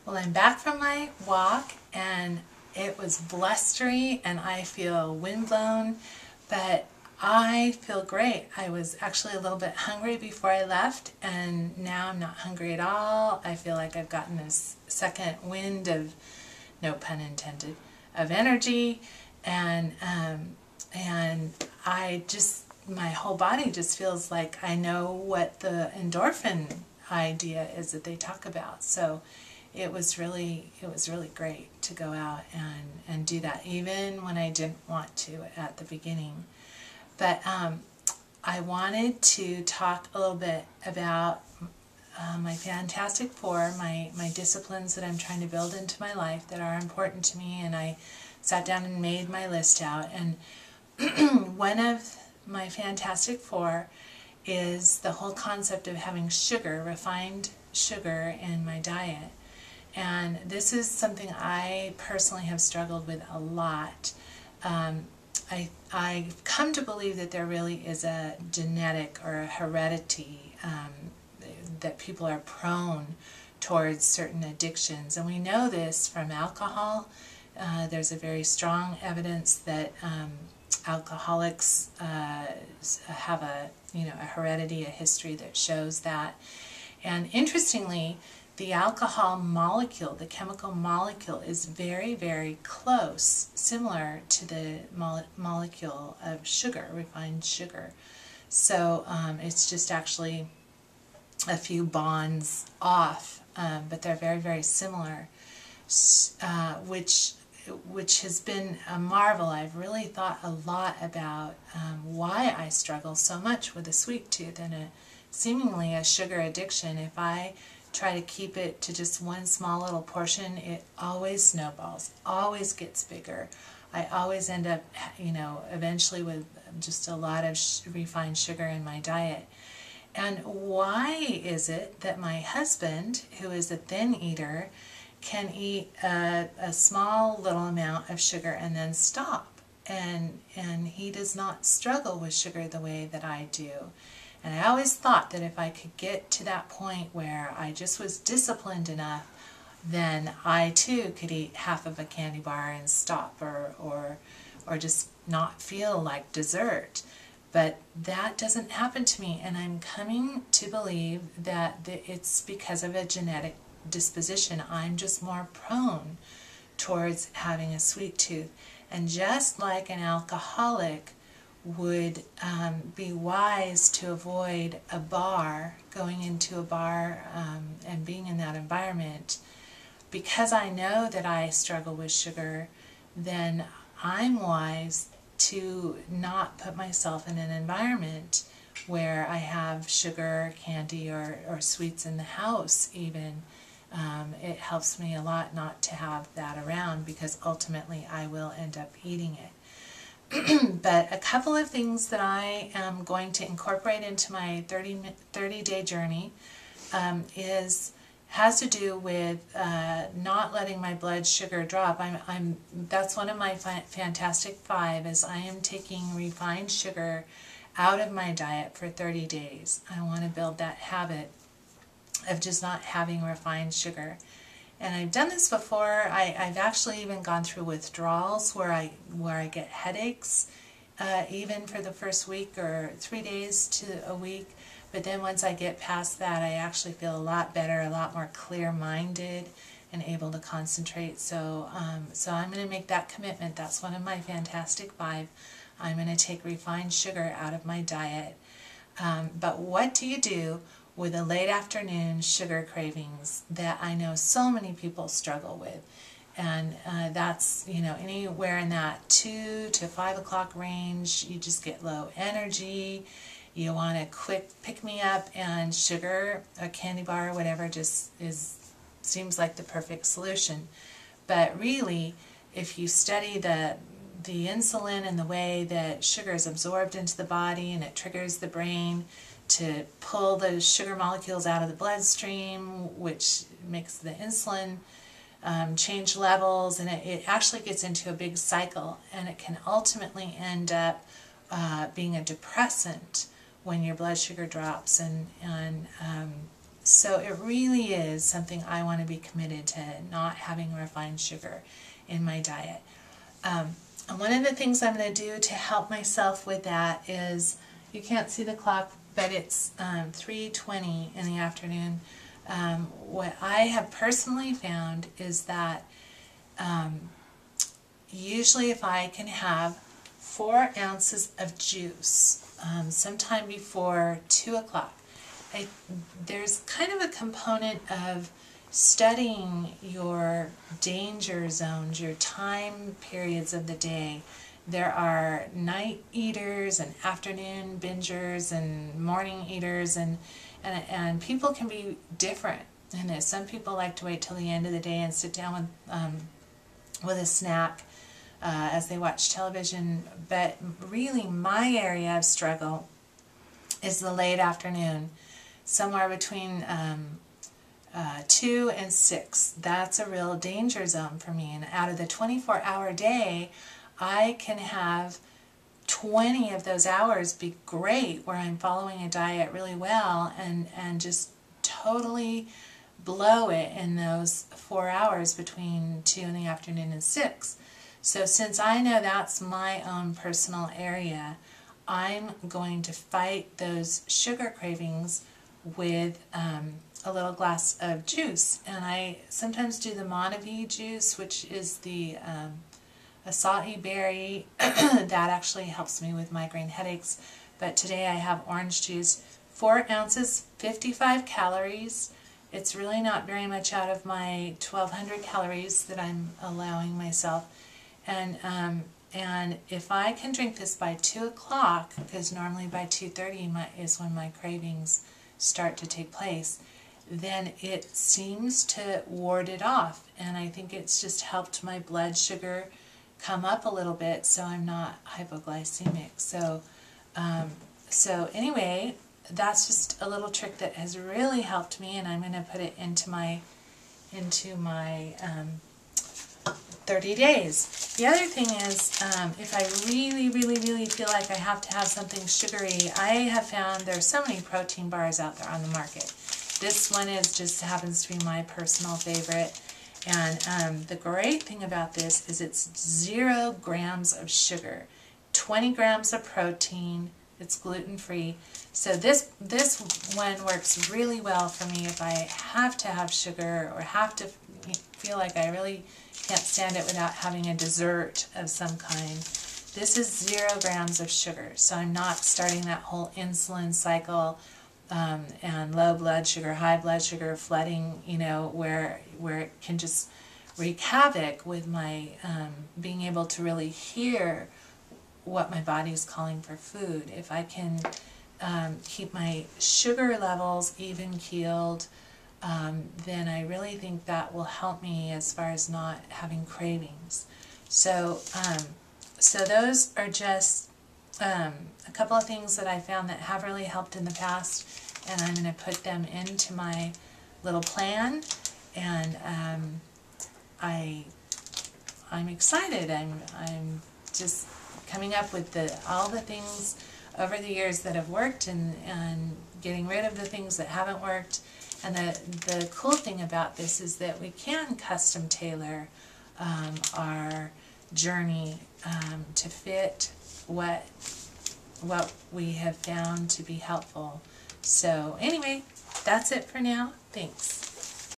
Well, I'm back from my walk and it was blustery and I feel windblown, but I feel great. I was actually a little bit hungry before I left and now I'm not hungry at all. I feel like I've gotten this second wind of, no pun intended, of energy, and I just, my whole body just feels like I know what the endorphin idea is that they talk about. So it was really great to go out and do that, even when I didn't want to at the beginning. But I wanted to talk a little bit about my Fantastic Four, my disciplines that I'm trying to build into my life that are important to me, and I sat down and made my list out. And one of my Fantastic Four is the whole concept of having sugar, refined sugar, in my diet. And this is something I personally have struggled with a lot. I've come to believe that there really is a genetic or a heredity, that people are prone towards certain addictions. And we know this from alcohol. There's a very strong evidence that alcoholics have a heredity, a history that shows that. And interestingly, the alcohol molecule, the chemical molecule, is very, very close, similar to the molecule of sugar, refined sugar. So it's just actually a few bonds off, but they're very, very similar, which has been a marvel. I've really thought a lot about why I struggle so much with a sweet tooth and seemingly a sugar addiction. If I try to keep it to just one small little portion, it always snowballs, always gets bigger. I always end up, eventually with just a lot of refined sugar in my diet. And why is it that my husband, who is a thin eater, can eat a small little amount of sugar and then stop? And he does not struggle with sugar the way that I do. And I always thought that if I could get to that point where I just was disciplined enough, then I too could eat half of a candy bar and stop, or just not feel like dessert. But that doesn't happen to me, and I'm coming to believe that it's because of a genetic disposition. I'm just more prone towards having a sweet tooth. And just like an alcoholic would be wise to avoid a bar, going into a bar and being in that environment, because I know that I struggle with sugar, then I'm wise to not put myself in an environment where I have sugar, candy, or sweets in the house even. It helps me a lot not to have that around, because ultimately I will end up eating it. But a couple of things that I am going to incorporate into my 30-day journey has to do with not letting my blood sugar drop. That's one of my Fantastic Five, is I am taking refined sugar out of my diet for 30 days. I want to build that habit of just not having refined sugar. And I've done this before. I've actually even gone through withdrawals where I get headaches, even for the first week or 3 days to a week. But then once I get past that, I actually feel a lot better, a lot more clear-minded, and able to concentrate. So I'm going to make that commitment. That's one of my Fantastic Five. I'm going to take refined sugar out of my diet. But what do you do with a late afternoon sugar cravings that I know so many people struggle with? And that's, anywhere in that 2 to 5 o'clock range. You just get low energy. You want a quick pick-me-up, and sugar, a candy bar, or whatever, just seems like the perfect solution. But really, if you study the insulin and the way that sugar is absorbed into the body, and it triggers the brain to pull those sugar molecules out of the bloodstream, which makes the insulin change levels, and it actually gets into a big cycle, and it can ultimately end up being a depressant when your blood sugar drops. And So it really is something I want to be committed to, not having refined sugar in my diet. And one of the things I'm going to do to help myself with that is, you can't see the clock, but it's 3:20 in the afternoon. What I have personally found is that usually if I can have 4 ounces of juice sometime before 2 o'clock, there's kind of a component of studying your danger zones, your time periods of the day. There are night eaters and afternoon bingers and morning eaters, and people can be different in this. Some people like to wait till the end of the day and sit down with a snack as they watch television, but really my area of struggle is the late afternoon, somewhere between 2 and 6. That's a real danger zone for me, and out of the 24-hour day, I can have 20 of those hours be great, where I'm following a diet really well, and just totally blow it in those 4 hours between 2 in the afternoon and 6. So since I know that's my own personal area, I'm going to fight those sugar cravings with a little glass of juice. And I sometimes do the Monavie juice, which is the acai berry. That actually helps me with migraine headaches. But today I have orange juice, 4 ounces, 55 calories. It's really not very much out of my 1,200 calories that I'm allowing myself. And if I can drink this by 2 o'clock, because normally by 2:30 is when my cravings start to take place, then it seems to ward it off. And I think it's just helped my blood sugar come up a little bit, so I'm not hypoglycemic. So anyway, that's just a little trick that has really helped me, and I'm going to put it into my 30 days. The other thing is, if I really, really, really feel like I have to have something sugary, I have found there's so many protein bars out there on the market. This one just happens to be my personal favorite. And the great thing about this is it's 0 grams of sugar, 20 grams of protein, it's gluten-free. So this one works really well for me if I have to have sugar or have to feel like I really can't stand it without having a dessert of some kind. This is 0 grams of sugar, so I'm not starting that whole insulin cycle and low blood sugar, high blood sugar flooding, where it can just wreak havoc with my being able to really hear what my body is calling for food. If I can keep my sugar levels even keeled, then I really think that will help me as far as not having cravings. So those are just a couple of things that I found that have really helped in the past, and I'm going to put them into my little plan, and I'm excited. I'm just coming up with all the things over the years that have worked, and getting rid of the things that haven't worked. And the cool thing about this is that we can custom tailor our journey to fit what we have found to be helpful. So anyway, that's it for now. Thanks.